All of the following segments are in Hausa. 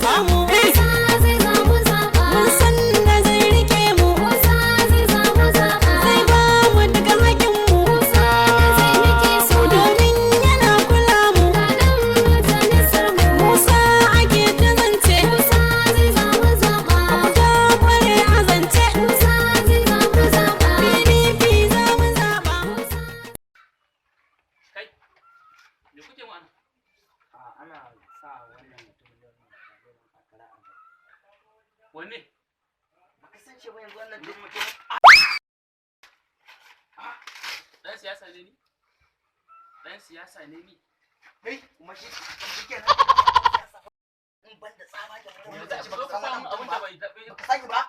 samu. Musa zai zamu zaɓa. Mun san da zai rike mu. Musa zai zamu zaɓa. Zai ba mu duka haƙin mu. Musa zai nake so. Domin yana kula mu. Kaɗan majalisar mu. Musa ake ta zance. Musa zai zamu zaɓa. Ta kware a zance. Musa zai zamu zaɓa. PDP zamu zaɓa. Musa. Kai, me kuke mana? Ana sa wannan mutumin da wannan kakara a gaba. Wanne? Baka san shi ba yanzu wannan duk mutum. Dan siyasa ne ni? Dan siyasa ne ni? Kai kuma shi kan dike na. In ban da tsaba da Yanzu a zo ka samu abin da bai daɓe. Baka sani ba?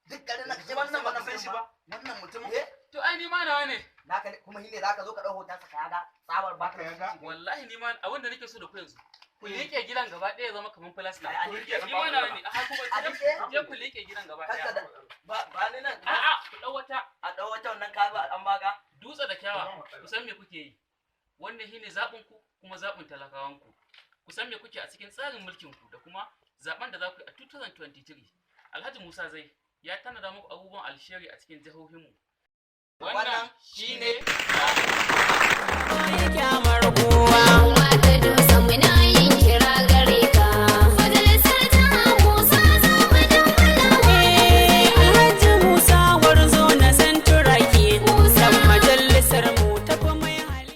Duk garin nan kace wannan Baka san shi ba? Wannan mutum To ai ni ma nawa ne. naka kuma shine zaka zo ka dau hoton sa ka yaga tsabar baka yaga. Wallahi ni ma abin da nake so da ku yanzu. Ku liƙe gidan gaba ɗaya ya zama kaman plastic. Ai, an liƙe Ni ma nawa ne. A ku A liƙe? je ku liƙe gidan gaba Kanka da ɗaya. ba ni nan. A'a, ku ɗau wata A dau wata wannan ka ba an baka. dutse da kyawa. Ku san me kuke yi. Wannan shine zaɓin ku kuma zaɓin talakawan ku. Ku san me kuke a cikin tsarin mulkin ku da kuma zaɓen da za ku yi a 2023. Alhaji Musa Zai ya tanada muku abubuwan alheri a cikin jihohinmu. Wannan shine Kyamar kowa.